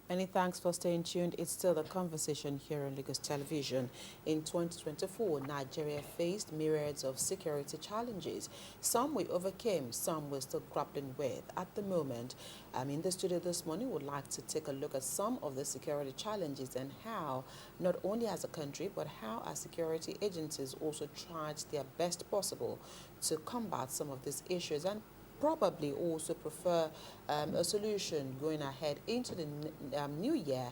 Many thanks for staying tuned. It's still the conversation here on Lagos Television. In 2024, Nigeria faced myriads of security challenges. Some we overcame, some we're still grappling with. At the moment, I'm in the studio this morning. Would like to take a look at some of the security challenges and how, not only as a country, but how our security agencies also tried their best possible to combat some of these issues and probably also prefer a solution going ahead into the new year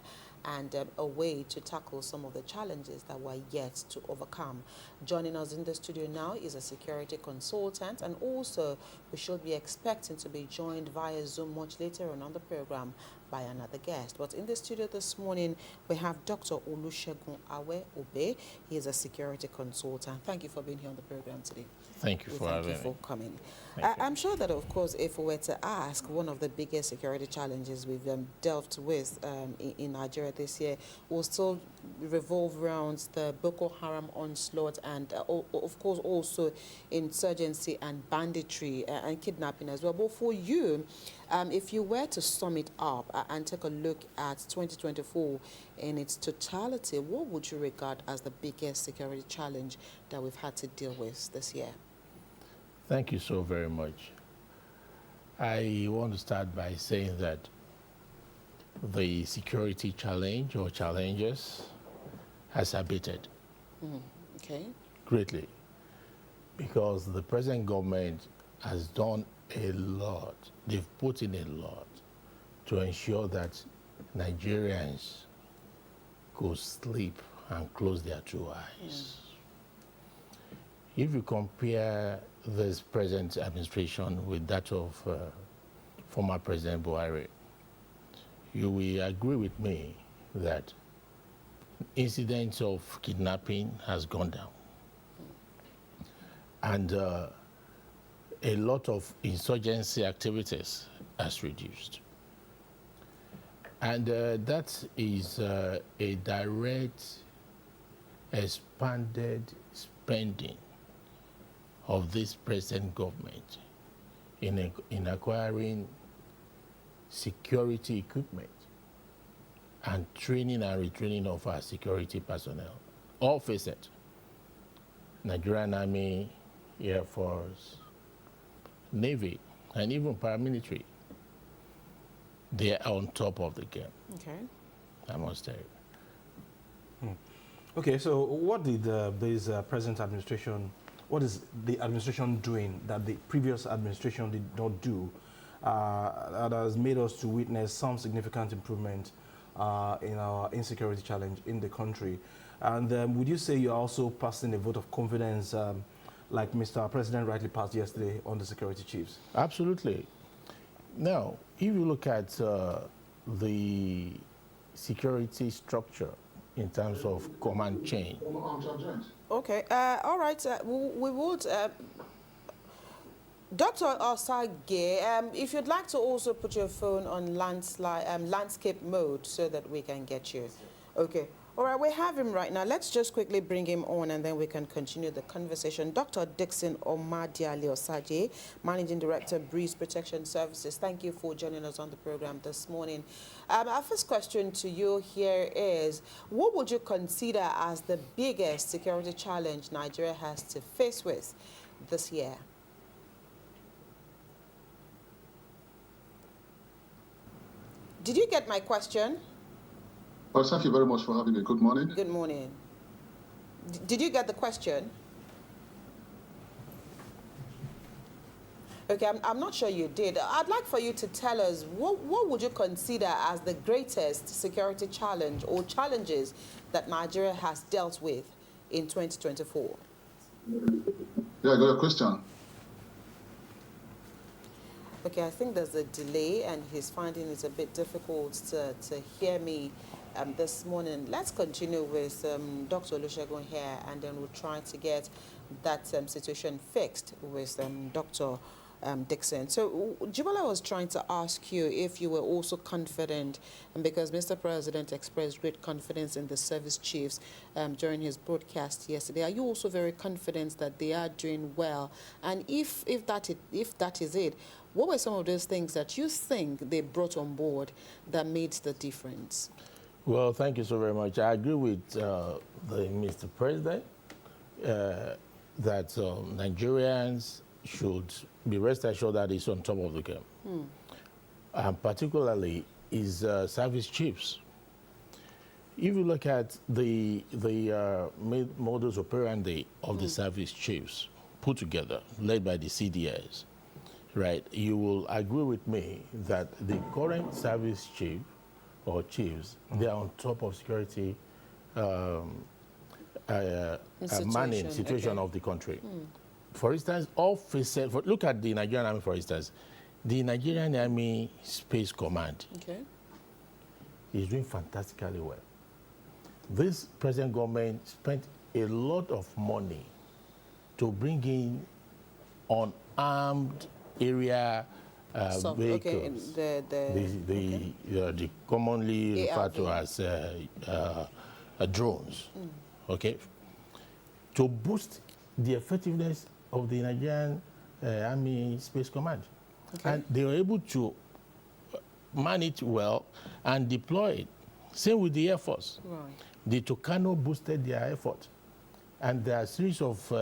and a way to tackle some of the challenges that we're yet to overcome. Joining us in the studio now is a security consultant, and also we should be expecting to be joined via Zoom much later on the program by another guest. But in the studio this morning, we have Dr. Olusegun Awe Obe. He is a security consultant. Thank you for being here on the program today. Thank you for having me. Thank you for coming. Thank you. I'm sure that, of course, if we were to ask, one of the biggest security challenges we've dealt with in Nigeria this year will still revolve around the Boko Haram onslaught and, of course, also insurgency and banditry and kidnapping as well. But for you, if you were to sum it up and take a look at 2024 in its totality, what would you regard as the biggest security challenge that we've had to deal with this year? Thank you so very much. I want to start by saying that the security challenge or challenges has abated Okay. greatly because the present government has done a lot. They've put in a lot to ensure that Nigerians could sleep and close their two eyes. If you compare this present administration with that of former President Buhari, you will agree with me that incidents of kidnapping has gone down. And a lot of insurgency activities has reduced. And that is a direct expanded spending of this present government in acquiring security equipment and training and retraining of our security personnel. All facets: Nigerian Army, Air Force, Navy, and even paramilitary. They are on top of the game. Okay. I must tell you. Okay, so what did this present administration, what is the administration doing that the previous administration did not do that has made us to witness some significant improvement in our insecurity challenge in the country? And would you say you're also passing a vote of confidence like Mr. President rightly passed yesterday on the security chiefs? Absolutely. Now, if you look at the security structure in terms of command chain. Okay. All right. We would. Dr. Osage, if you'd like to also put your phone on landscape mode so that we can get you. Okay. All right, we have him right now. Let's just quickly bring him on and then we can continue the conversation. Dr. Dixon Omadiale Osage, Managing Director, Breeze Protection Services. Thank you for joining us on the program this morning. Our first question to you here is, what would you consider as the biggest security challenge Nigeria has to face with this year? Did you get my question? Well, thank you very much for having me. Good morning. Good morning. Did you get the question? Okay, I'm not sure you did. I'd like for you to tell us, what would you consider as the greatest security challenge or challenges that Nigeria has dealt with in 2024? Yeah, I got a question. Okay, I think there's a delay and he's finding it a bit difficult to hear me this morning. Let's continue with Dr. Olusegun here, and then we'll try to get that situation fixed with Dr. Dixon. So Jibala was trying to ask you if you were also confident, and because Mr. President expressed great confidence in the service chiefs during his broadcast yesterday, are you also very confident that they are doing well? And if that is it, what were some of those things that you think they brought on board that made the difference? Well, thank you so very much. I agree with Mr. President that Nigerians should be rest assured that it's on top of the game. And particularly is service chiefs. If you look at the modus operandi of the service chiefs put together, led by the CDS, right, you will agree with me that the current service chief or chiefs, they are on top of security manning situation of the country. For instance, all facets, look at the Nigerian Army, for instance. The Nigerian Army Space Command is doing fantastically well. This present government spent a lot of money to bring in unarmed area vehicles. The commonly referred to as drones, to boost the effectiveness of the Nigerian Army Space Command. And they were able to man it well and deploy it. Same with the Air Force. Right. The Tucano boosted their effort. And there are a series of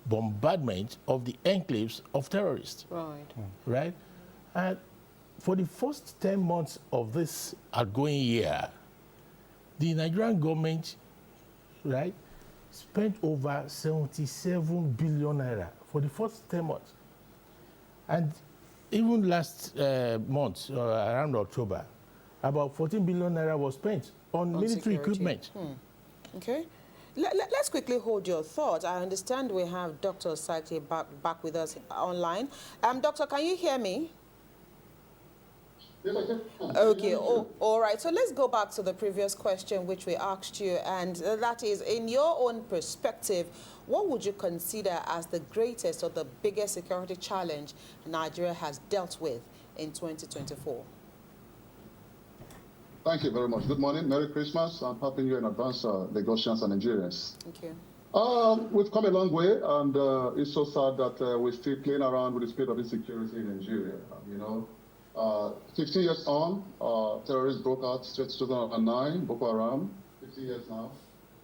bombardment of the enclaves of terrorists. Right. Right? And for the first 10 months of this outgoing year, the Nigerian government, right, spent over 77 billion naira for the first 10 months. And even last month, around October, about 14 billion naira was spent on military security equipment. Okay. Let's quickly hold your thought. I understand we have Dr. Saite back with us online. Doctor, can you hear me? Yes, I can. Okay, all right. So let's go back to the previous question which we asked you, and that is, in your own perspective, what would you consider as the greatest or the biggest security challenge Nigeria has dealt with in 2024? Thank you very much. Good morning. Merry Christmas. I'm happy New Year in advance, Lagosians and Nigerians. Thank you. We've come a long way, and it's so sad that we're still playing around with the state of insecurity in Nigeria. 15 years on, terrorists broke out since 2009, Boko Haram, 15 years now.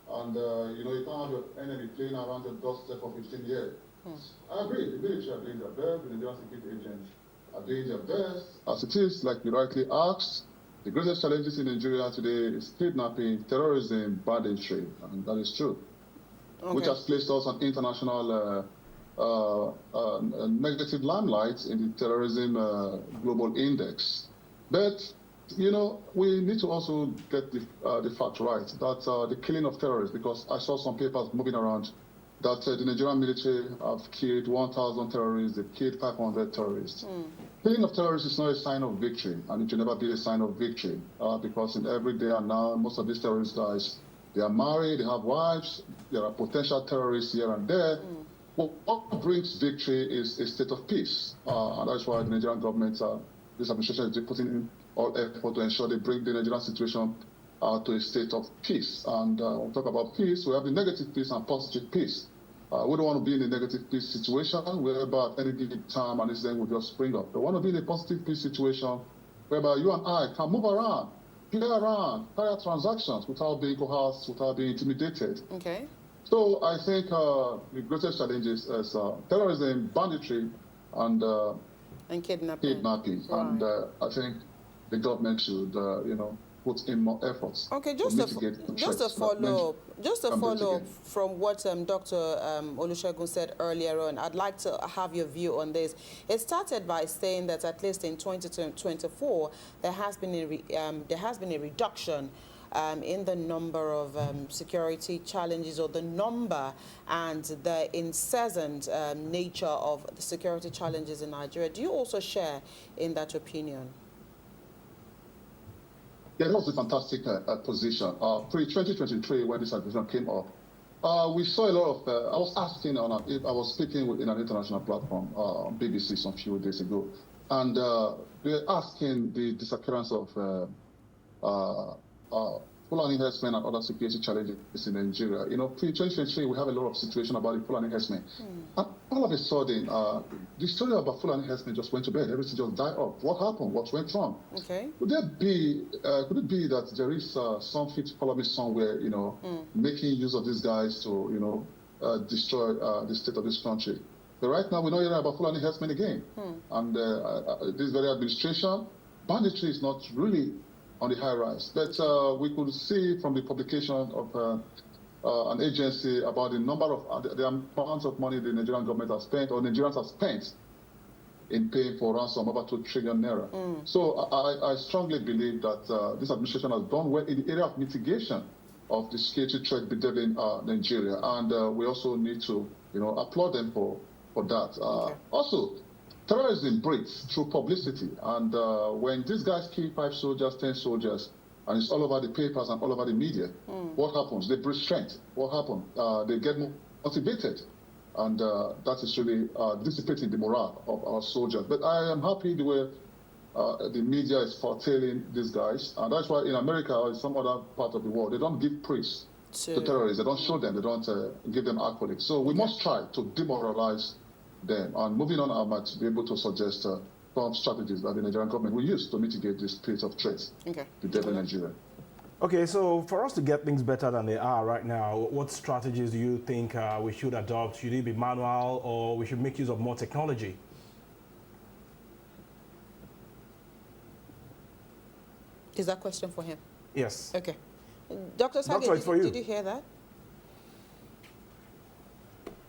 And, you can't have your enemy playing around your doorstep for 15 years. I agree, the military are doing their best, the Nigerian security agents are doing their best. As it is, like you rightly asked, the greatest challenges in Nigeria today is kidnapping, terrorism, banditry, and that is true, which has placed us on international negative limelight in the terrorism global index. But, we need to also get the fact right that the killing of terrorists, because I saw some papers moving around that the Nigerian military have killed 1,000 terrorists, they've killed 500 terrorists. Killing of terrorists is not a sign of victory, and it should never be a sign of victory, because in every day and now, most of these terrorist guys, they are married, they have wives, there are potential terrorists here and there. Well, what brings victory is a state of peace, and that's why the Nigerian government, this administration is putting in all effort to ensure they bring the Nigerian situation to a state of peace. And when we talk about peace, we have the negative peace and positive peace. We don't want to be in a negative peace situation whereby at any given time an incident will just spring up. We want to be in a positive peace situation whereby you and I can move around, play around, carry out transactions without being coerced, without being intimidated. Okay. So I think the greatest challenges is terrorism, banditry, and kidnapping. Right. And I think the government should, put in more efforts. Okay, just a follow-up from what Dr. Olusegun said earlier on. I'd like to have your view on this. It started by saying that at least in 2024, there has been a reduction in the number of security challenges, or the number and the incessant nature of the security challenges in Nigeria. Do you also share in that opinion? Yeah, that was a fantastic position. Pre-2023, when this administration came up, We saw a lot of. I was asking if I was speaking in an international platform, BBC, some few days ago, and they were asking the disappearance of uh, uh, Fulani herdsmen and other security challenges in Nigeria. You know, pre-2023, we have a lot of situation about the Fulani herdsmen. And all of a sudden, the story about Fulani herdsmen just went to bed. Everything just died off. What happened? What went wrong? Okay. Could it be that there is some fit follow me somewhere, you know, making use of these guys to, you know, destroy the state of this country? But right now, we're not hearing about Fulani herdsmen again. And this very administration, banditry is not really on the high rise. But we could see from the publication of an agency about the number of, the amount of money the Nigerian government has spent, or Nigerians have spent, in paying for ransom, over 2 trillion naira. So I strongly believe that this administration has done well in the area of mitigation of the security threat bedeviling Nigeria, and we also need to, you know, applaud them for that. Also, terrorism breeds through publicity, and when these guys kill 5 soldiers, 10 soldiers, and it's all over the papers and all over the media, what happens? They breed strength. What happens? They get more motivated. And that is really dissipating the morale of our soldiers. But I am happy the way the media is foretelling these guys. And that's why in America or in some other part of the world, they don't give praise to terrorists. They don't show them. They don't give them accolades. So we must try to demoralize them. And moving on, I might be able to suggest some strategies that the Nigerian government will use to mitigate this spirit of threats to devil Nigeria. Okay, so for us to get things better than they are right now, what strategies do you think we should adopt? Should it be manual, or we should make use of more technology? Is that question for him? Yes. Okay. Dr. Sage, did you hear that?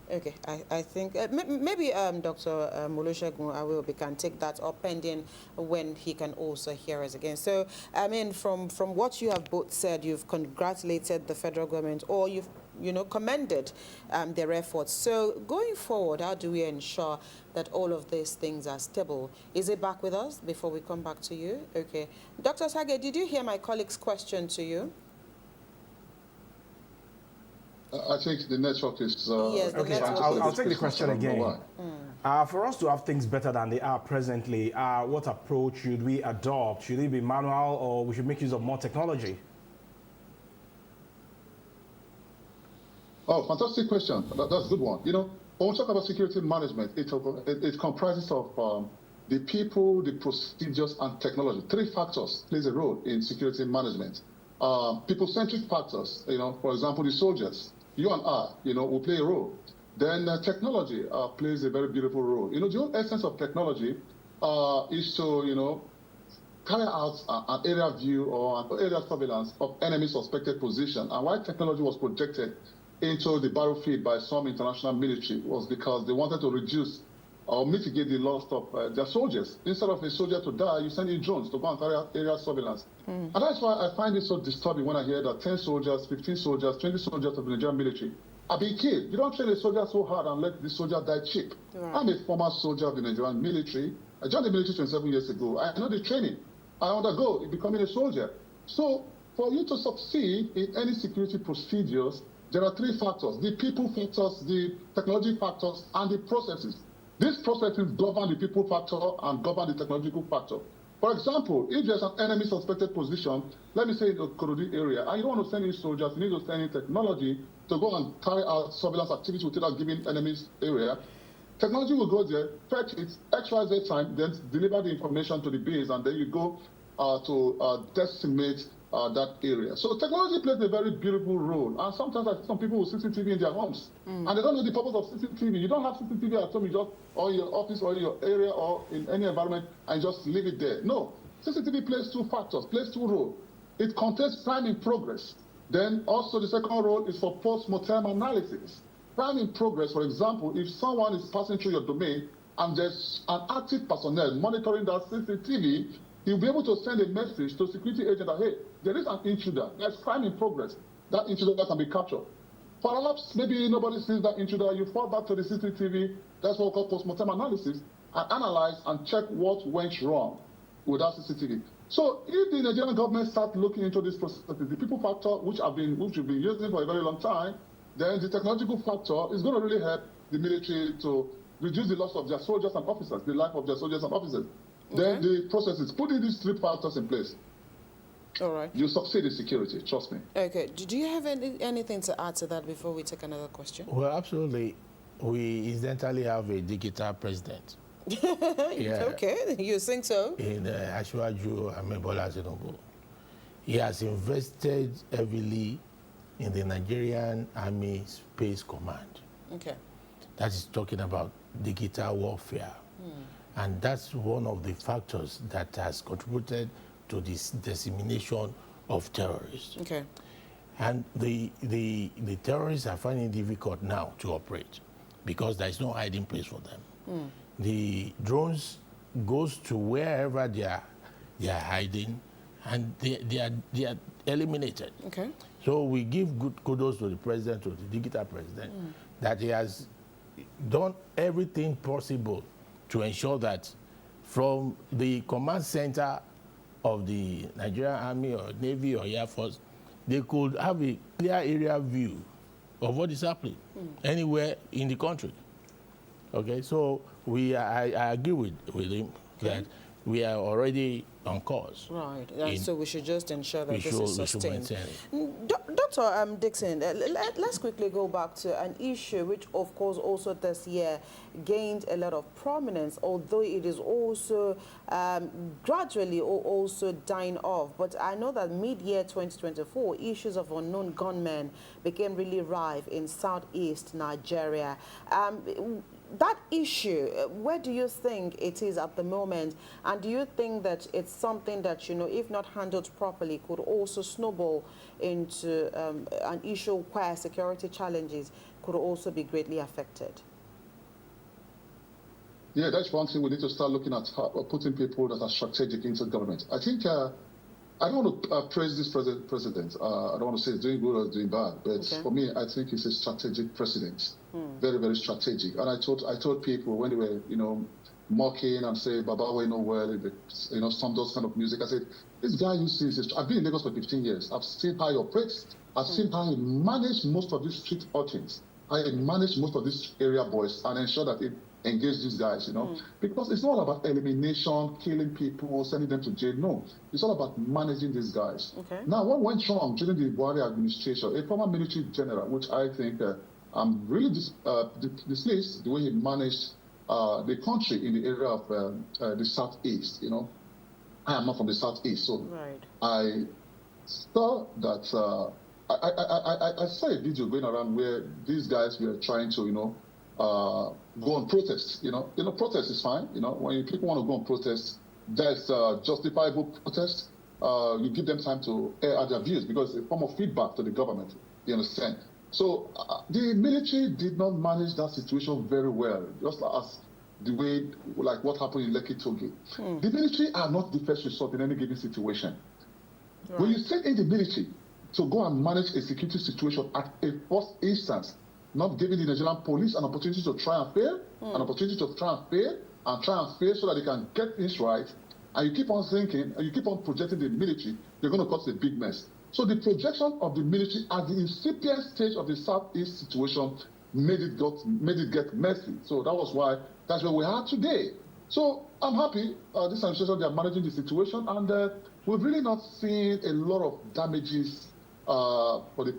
Okay, I think maybe Dr. Olusegun Aweobi can take that up pending when he can also hear us again. So, I mean, from what you have both said, you've congratulated the federal government, or you've, you know, commended their efforts. So, going forward, how do we ensure that all of these things are stable? Is it back with us before we come back to you? Okay. Dr. Sage, did you hear my colleague's question to you? I think the network is... yes, the okay, network I'll take the question again. For us to have things better than they are presently, what approach should we adopt? Should it be manual, or we should make use of more technology? Oh, fantastic question. That's a good one. You know, when we talk about security management, it comprises of the people, the procedures, and technology. 3 factors plays a role in security management. People-centric factors, you know, for example, the soldiers, you and I, you know, will play a role. Then technology plays a very beautiful role. You know, the whole essence of technology is to, you know, carry out an area view or an area surveillance of enemy suspected position. And why technology was projected into the battlefield by some international military was because they wanted to reduce or mitigate the loss of their soldiers. Instead of a soldier to die, you send in drones to go and carry out area surveillance. And that's why I find it so disturbing when I hear that 10 soldiers, 15 soldiers, 20 soldiers of the Nigerian military are being killed. You don't train a soldier so hard and let the soldier die cheap. Right. I'm a former soldier of the Nigerian military. I joined the military 27 years ago. I know the training I undergo in becoming a soldier. So for you to succeed in any security procedures, there are 3 factors: the people factors, the technology factors, and the processes. These processes govern the people factor and govern the technological factor. For example, if there's an enemy suspected position, let me say in the Korodi area, and you don't want to send in soldiers, you need to send in technology to go and carry out surveillance activity within that given enemy's area. Technology will go there, fetch it, XYZ time, then deliver the information to the base, and then you go to decimate that area. So technology plays a very beautiful role. And sometimes I see some people with CCTV in their homes, and they don't know the purpose of CCTV. You don't have CCTV at home, you just, or in your office, or in your area, or in any environment, and just leave it there. No, CCTV plays 2 factors, plays 2 roles. It contains crime in progress. Then also the second role is for post-mortem analysis. Crime in progress, for example, if someone is passing through your domain and there's an active personnel monitoring that CCTV, you'll be able to send a message to security agent that, hey, there is an intruder, there's crime in progress. That intruder can be captured. Perhaps maybe nobody sees that intruder, you fall back to the CCTV, that's what we call post-mortem analysis, and analyze and check what went wrong with that CCTV. So if the Nigerian government start looking into this process, the people factor, which we've been using for a very long time, then the technological factor is going to really help the military to reduce the loss of their soldiers and officers, the life of their soldiers and officers. Okay. Then the process is putting these 3 factors in place. All right. You succeed in security, trust me. Okay. Do you have anything to add to that before we take another question? Well, absolutely. We incidentally have a digital president. Yeah. Okay. You think so? In Asiwaju Amebola Tinubu. He has invested heavily in the Nigerian Army Space Command. Okay. That is talking about digital warfare. And that's one of the factors that has contributed to this dissemination of terrorists. Okay. And the terrorists are finding it difficult now to operate because there is no hiding place for them. The drones goes to wherever they are hiding, and they are eliminated. Okay. So we give good kudos to the president, to the digital president, that he has done everything possible to ensure that from the command center of the Nigerian Army or Navy or Air Force, they could have a clear area view of what is happening anywhere in the country. Okay, so I agree with him that we are already on course. Right. So we should just ensure that this is sustained. Dr. Dixon, let's quickly go back to an issue which, of course, also this year gained a lot of prominence, although it is also gradually also dying off. But I know that mid-year 2024, issues of unknown gunmen became really rife in southeast Nigeria. That issue, where do you think it is at the moment? And do you think that it's something that, if not handled properly, could also snowball into an issue where security challenges could also be greatly affected? Yeah, that's one thing we need to start looking at, putting people that are strategic into government. I think, I don't want to praise this president. I don't want to say he's doing good or doing bad, but for me, I think he's a strategic president. Very, very strategic. And I told people when they were, mocking and saying, Baba, we know well, some those kind of music. I said, this guy you see, I've been in Lagos for 15 years. I've seen how he operates. I've seen how he managed most of these street urchins. How he managed most of these area boys and ensure that he engage these guys, because it's not all about elimination, killing people, sending them to jail. No, it's all about managing these guys. Okay. Now, what went wrong during the Buhari administration, a former military general, which I think I'm really displeased the way he managed the country in the area of the southeast. I am not from the southeast, so I saw that I saw a video going around where these guys were trying to, go on protest. Protest is fine. When people want to go on protest, there's justifiable protest. You give them time to air out their views because it's a form of feedback to the government. You understand? So the military did not manage that situation very well, just as the way, like what happened in Lekki Toge. The military are not the first resort in any given situation. Right. When you send in the military to go and manage a security situation at a first instance, not giving the Nigerian police an opportunity to try and fail, an opportunity to try and fail so that they can get things right, and you keep on thinking, and you keep on projecting the military, you're going to cause a big mess. So the projection of the military at the incipient stage of the Southeast situation made it get messy. So that's where we are today. So I'm happy this administration, they are managing the situation, and we've really not seen a lot of damages for the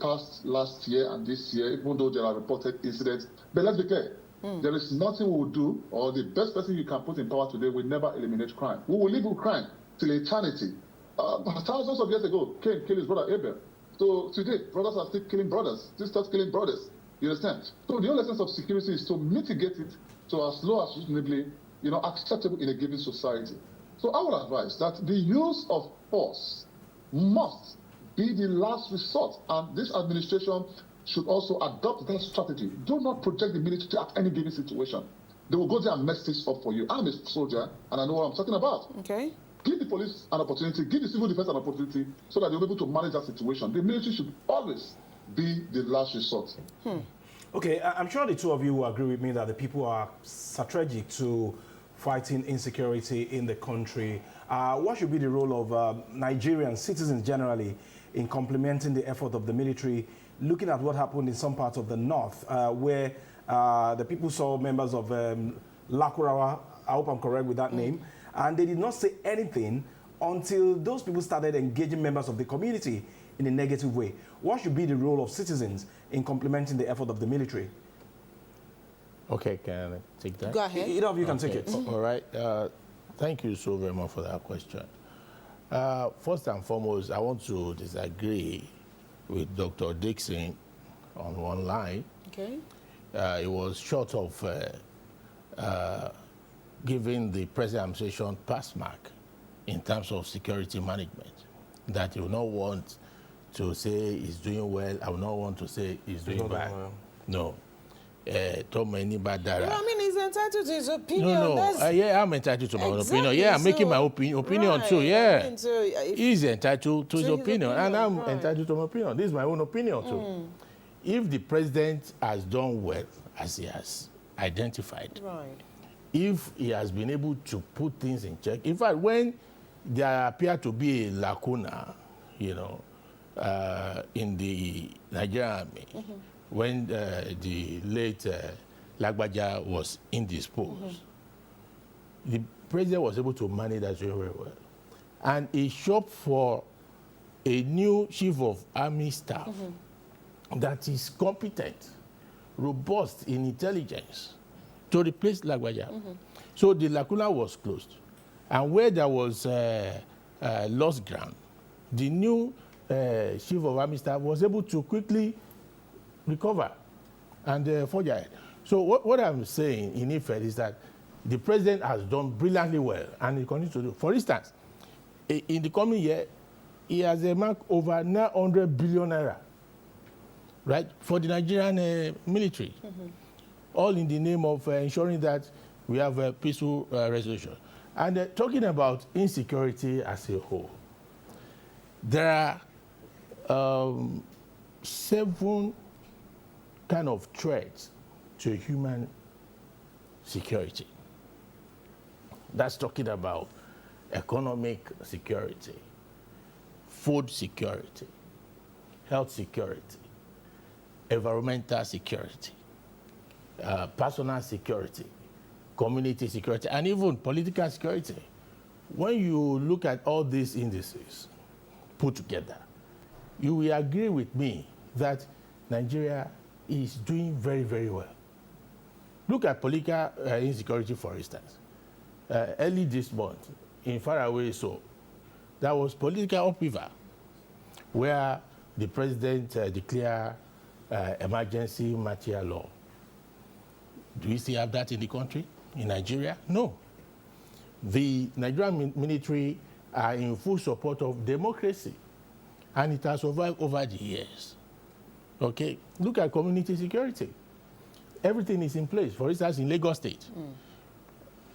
last year and this year, even though there are reported incidents. But let's be clear, there is nothing we will do, or the best person you can put in power today will never eliminate crime. We will live with crime till eternity. Thousands of years ago, Cain killed his brother Abel. So today, brothers are still killing brothers, sisters killing brothers. You understand? So the only essence of security is to mitigate it to as low as reasonably, acceptable in a given society. So I would advise that the use of force must be the last resort, and this administration should also adopt that strategy. Do not project the military at any given situation. They will go there and mess things up for you. I'm a soldier, and I know what I'm talking about. Okay. Give the police an opportunity, give the civil defense an opportunity, so that they'll be able to manage that situation. The military should always be the last resort. Okay, I'm sure the two of you will agree with me that the people are strategic to fighting insecurity in the country. What should be the role of Nigerian citizens generally in complementing the effort of the military looking at what happened in some parts of the north, where the people saw members of Lakurawa, I hope I'm correct with that name, and they did not say anything until those people started engaging members of the community in a negative way. What should be the role of citizens in complementing the effort of the military? Okay, can I take that? Go ahead. Either of you can take it. All right. Thank you so very much for that question. First and foremost, I want to disagree with Dr. Dixon on one line. Okay. It was short of giving the present administration pass mark in terms of security management. That you will not want to say he's doing well, I will not want to say he's doing bad. Well. No. Tom bad No, I mean, he's entitled to his opinion. No. Yeah, I'm entitled to my own opinion. Exactly, Yeah, I'm making so- my opinion right, too. Yeah. I mean, so if- He's entitled to his opinion, and I'm right. entitled to my opinion. This is my own opinion too. If the president has done well, as he has identified, Right. if he has been able to put things in check, in fact, when there appear to be a lacuna, in the Nigerian army, when the late Lagbaja was indisposed, the president was able to manage that very, very well. And he shopped for a new chief of army staff that is competent, robust in intelligence to replace Lagbaja. So the lacuna was closed. And where there was lost ground, the new chief of army staff was able to quickly recover and forge ahead. So what I'm saying in effect is that the president has done brilliantly well, and he continues to do. For instance, in the coming year, he has a mark over 900 billion naira, right, for the Nigerian military, all in the name of ensuring that we have a peaceful resolution. And talking about insecurity as a whole, there are 7 kind of threats to human security. That's talking about economic security, food security, health security, environmental security, personal security, community security, and even political security. When you look at all these indices put together, you will agree with me that Nigeria is doing very, very well. Look at political insecurity, for instance. Early this month, in faraway so, there was political upheaval where the president declared emergency martial law. Do we still have that in the country, in Nigeria? No. The Nigerian military are in full support of democracy, and it has survived over the years. Okay, look at community security. Everything is in place. For instance, in Lagos State,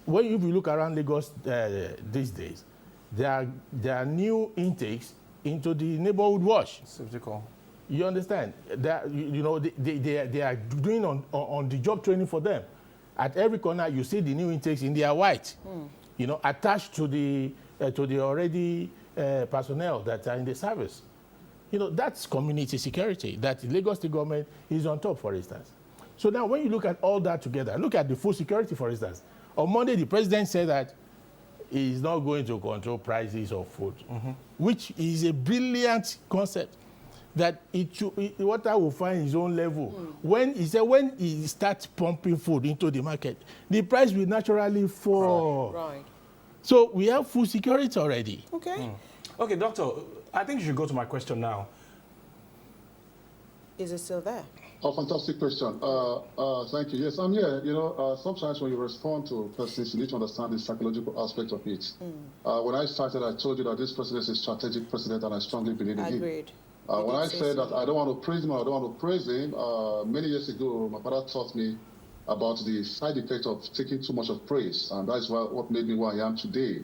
when you look around Lagos these days, there are new intakes into the neighborhood watch. Safety call. You understand? They are doing on the job training for them. At every corner, you see the new intakes in their white, attached to the already personnel that are in the service. That's community security that the Lagos State government is on top, for instance. So now when you look at all that together, look at the food security, for instance. On Monday, the president said that he is not going to control prices of food, which is a brilliant concept, that water will find its own level. When he starts pumping food into the market, the price will naturally fall. Right. So we have food security already. Okay. Okay, doctor, I think you should go to my question now. Is it still there? Oh, fantastic question. Thank you. Yes, I'm here. Sometimes when you respond to persons, you need to understand the psychological aspect of it. When I started, I told you that this president is a strategic president, and I strongly believe in him. Agreed. When I said that I don't want to praise him, many years ago, my father taught me about the side effect of taking too much of praise, and that's what made me who I am today.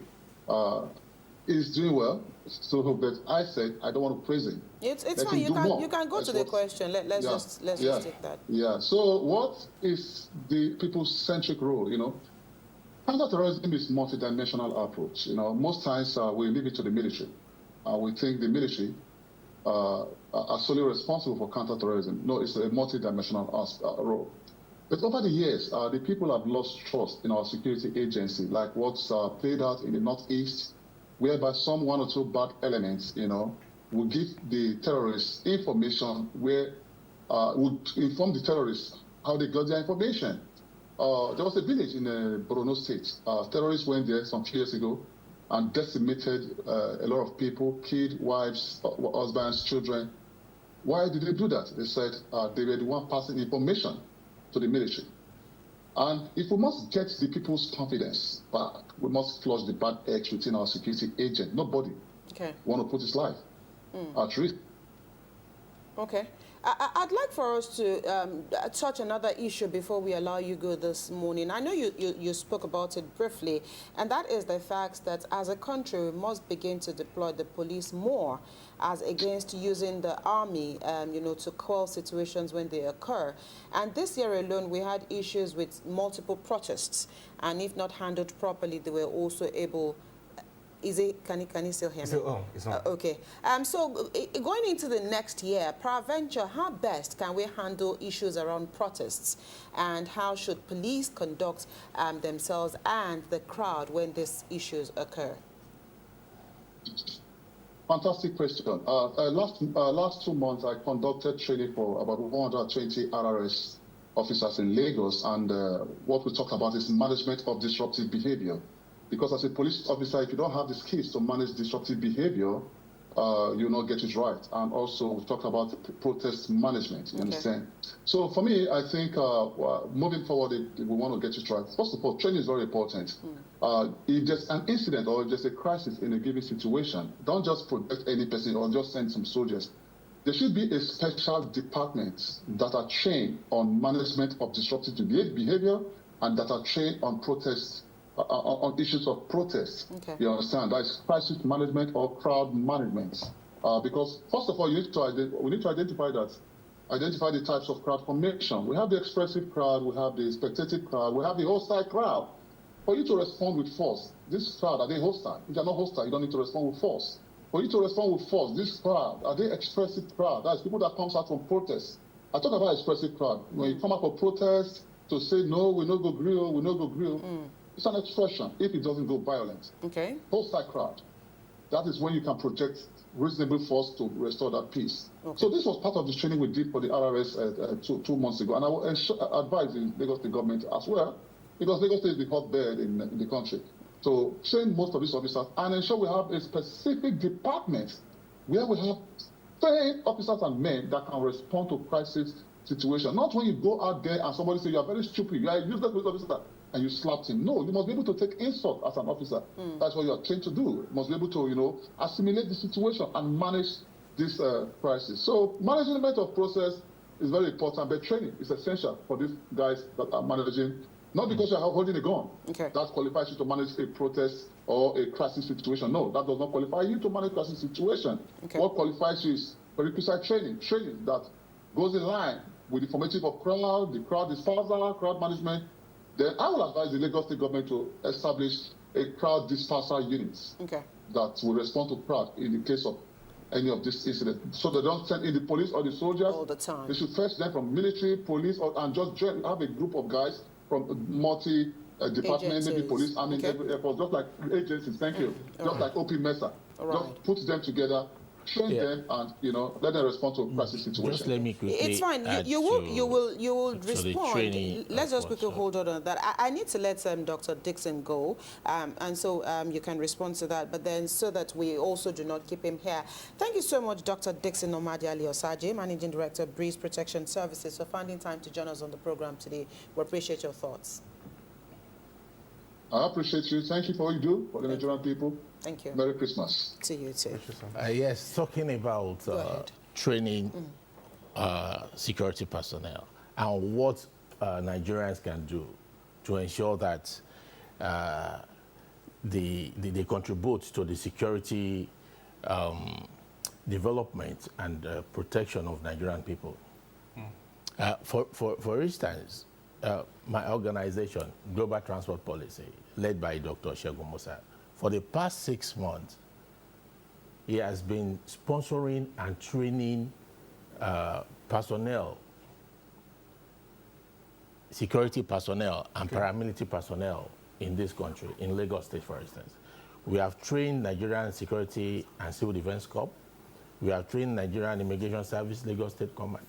He's doing well, but I said I don't want to praise him. It's Let fine. him You can go to the question. Let's just take that. Yeah. So what is the people-centric role? Counterterrorism is multidimensional approach. Most times we leave it to the military. We think the military are solely responsible for counterterrorism. No, it's a multidimensional role. But over the years, the people have lost trust in our security agency, like what's played out in the Northeast, whereby some one or two bad elements, will give the terrorists information where would inform the terrorists how they got their information. There was a village in Borno State. Terrorists went there some few years ago and decimated a lot of people, killed wives, husbands, children. Why did they do that? They said they were the one passing information to the military. And if we must get the people's confidence back, we must flush the bad eggs within our security agent. Nobody want to put his life at risk. Okay. I'd like for us to touch another issue before we allow you go this morning. I know you spoke about it briefly, and that is the fact that as a country, we must begin to deploy the police more as against using the army, to quell situations when they occur. And this year alone, we had issues with multiple protests, and if not handled properly, they were also able. Can you still hear me? It's not. Okay. So going into the next year, peradventure, how best can we handle issues around protests, and how should police conduct themselves and the crowd when these issues occur? Fantastic question. Last 2 months, I conducted training for about 120 RRS officers in Lagos, and what we talk about is management of disruptive behavior. Because as a police officer, if you don't have the skills to manage disruptive behavior, you'll not get it right. And also, we talk about protest management, you understand? So for me, I think moving forward, we want to get it right. First of all, training is very important. If there's an incident or if there's a crisis in a given situation, don't just protect any person or just send some soldiers. There should be a special department that are trained on management of disruptive behavior and that are trained on protests. On issues of protest, you understand? That is crisis management or crowd management. Because first of all, we need to identify the types of crowd formation. We have the expressive crowd, we have the spectative crowd, we have the hostile crowd. For you to respond with force, this crowd, are they hostile? If they're not hostile, you don't need to respond with force. For you to respond with force, this crowd, are they expressive crowd? That is people that comes out from protest. I talk about expressive crowd. When you come out for protest to say, no, we no go grill, we no go grill. It's an expression if it doesn't go violent. Hostile crowd. That is when you can project reasonable force to restore that peace. So this was part of the training we did for the RRS 2 months ago. And I will advise the Lagos State government as well, because Lagos State is the hotbed in the country. So train most of these officers and ensure we have a specific department where we have trained officers and men that can respond to crisis situations. Not when you go out there and somebody says you are very stupid, you are a useless police officer, and you slapped him. No, you must be able to take insult as an officer. That's what you are trained to do. You must be able to, assimilate the situation and manage this crisis. So management of process is very important, but training is essential for these guys that are managing, not because you are holding a gun. That qualifies you to manage a protest or a crisis situation. No, that does not qualify you to manage a crisis situation. What qualifies you is requisite training that goes in line with the formative of crowd, the crowd dispersal, crowd management. Then I will advise the Lagos State government to establish a crowd dispersal unit that will respond to crowd in the case of any of these incidents. So they don't send in the police or the soldiers. All the time. They should fetch them from military, police, and just have a group of guys from multi-department, maybe police, army, airport, just like agencies, just like OP Mesa. Just put them together, train them, and let them respond to crisis situations. Just let me quickly. It's fine. You will respond. Let's just quickly hold on that. I need to let Dr. Dixon go, and so you can respond to that. But then, so that we also do not keep him here. Thank you so much, Dr. Dixon Omadi Ali Osaje, Managing Director, Breeze Protection Services, for finding time to join us on the program today. We appreciate your thoughts. I appreciate you. Thank you for what you do for the Nigerian people. Thank you. Merry Christmas. To you too. Yes, talking about training security personnel and what Nigerians can do to ensure that they contribute to the security development and protection of Nigerian people. For instance, my organization, Global Transport Policy, led by Dr. Segun Musa, for the past 6 months, he has been sponsoring and training personnel, security personnel and paramilitary personnel in this country, in Lagos State, for instance. We have trained Nigerian Security and Civil Defense Corps. We have trained Nigerian Immigration Service, Lagos State Command.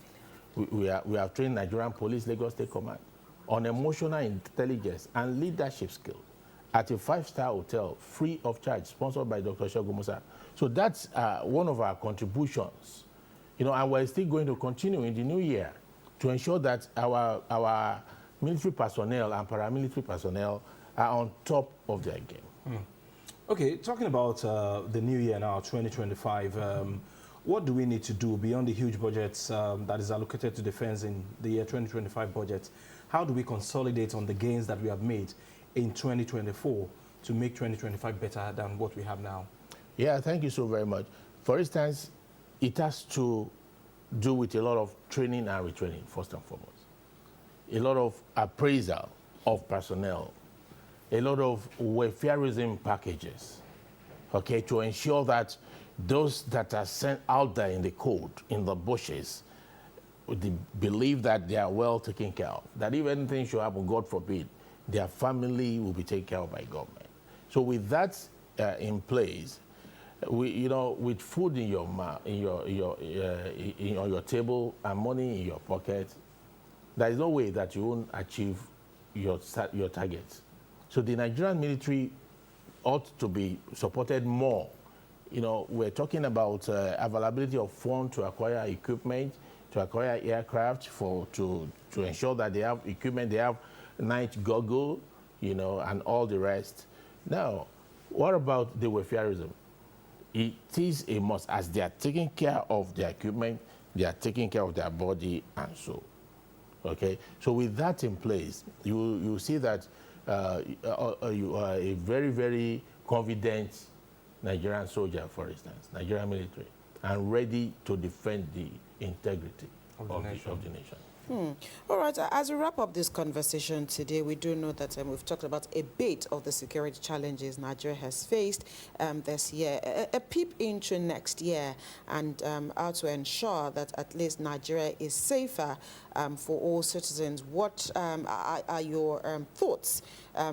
We have trained Nigerian Police, Lagos State Command on emotional intelligence and leadership skill at a 5-star hotel, free of charge, sponsored by Dr. Shogun Musa. So that's one of our contributions, you know, and we're still going to continue in the new year to ensure that our military personnel and paramilitary personnel are on top of their game. Okay, talking about the new year now, 2025, what do we need to do beyond the huge budgets that is allocated to defense in the year 2025 budget? How do we consolidate on the gains that we have made in 2024 to make 2025 better than what we have now? Yeah, thank you so very much. For instance, it has to do with a lot of training and retraining, first and foremost. A lot of appraisal of personnel, a lot of welfareism packages, okay, to ensure that those that are sent out there in the cold, in the bushes, they believe that they are well taken care of, that if anything should happen, God forbid, their family will be taken care of by government. So with that in place, you know, with food in your mouth, on your table and money in your pocket, there is no way that you won't achieve your targets. So the Nigerian military ought to be supported more. You know, we're talking about availability of funds to acquire equipment, to acquire aircraft to ensure that they have equipment, they have night goggle, you know, and all the rest. Now, what about the welfareism? It is a must. As they are taking care of their equipment, they are taking care of their body and soul. Okay, so with that in place, you see that you are a very, very confident Nigerian soldier, for instance, Nigerian military, and ready to defend the integrity of the nation. All right, as we wrap up this conversation today, we do know that we've talked about a bit of the security challenges Nigeria has faced this year, a peep into next year, and how to ensure that at least Nigeria is safer for all citizens. What are your thoughts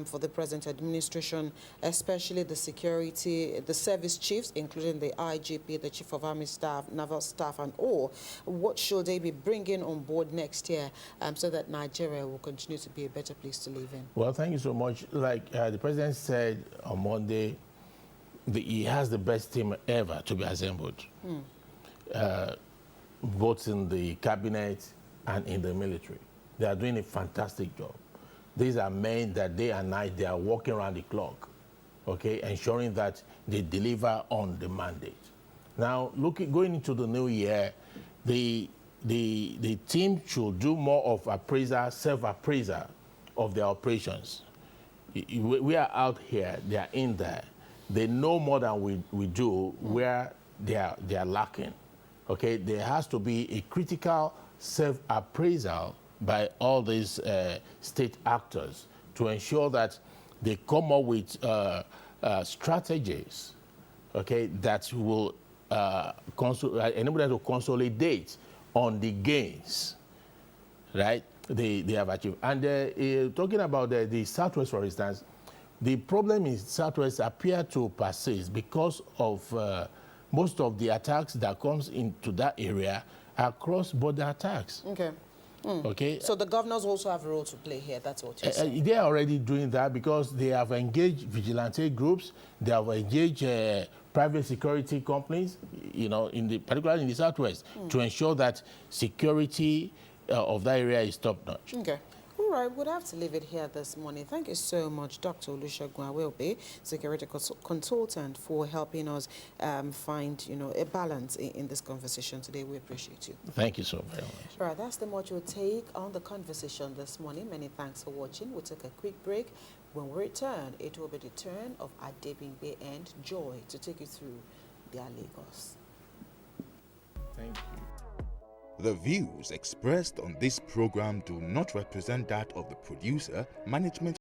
for the present administration, especially the security, the service chiefs, including the IGP, the Chief of Army Staff, Naval Staff, and all? What should they be bringing on board next year so that Nigeria will continue to be a better place to live in? Well, thank you so much. Like the president said on Monday, he has the best team ever to be assembled, both in the cabinet and in the military. They are doing a fantastic job. These are men that day and night, they are working around the clock, okay, ensuring that they deliver on the mandate. Now, going into the new year, the team should do more of appraisal, self-appraisal of their operations. We are out here, they are in there. They know more than we do where they are lacking. Okay, there has to be a critical self-appraisal by all these state actors to ensure that they come up with strategies, okay, that will enable them to consolidate on the gains, right, they have achieved. And talking about the Southwest, for instance, the problem in Southwest appear to persist because of most of the attacks that comes into that area are cross-border attacks. Okay. Okay. So the governors also have a role to play here, that's what you're saying? They are already doing that because they have engaged vigilante groups, they have engaged private security companies, you know, particularly in the Southwest, to ensure that security of that area is top-notch. Okay. All right, we'll have to leave it here this morning. Thank you so much, Dr. Olusegun Awelbe, security consultant, for helping us find, you know, a balance in this conversation today. We appreciate you. Thank you so very much. All right, that's the much we'll take on the conversation this morning. Many thanks for watching. We'll take a quick break. When we return, it will be the turn of Adebimbe and Joy to take you through their Lagos. Thank you. The views expressed on this program do not represent that of the producer, management,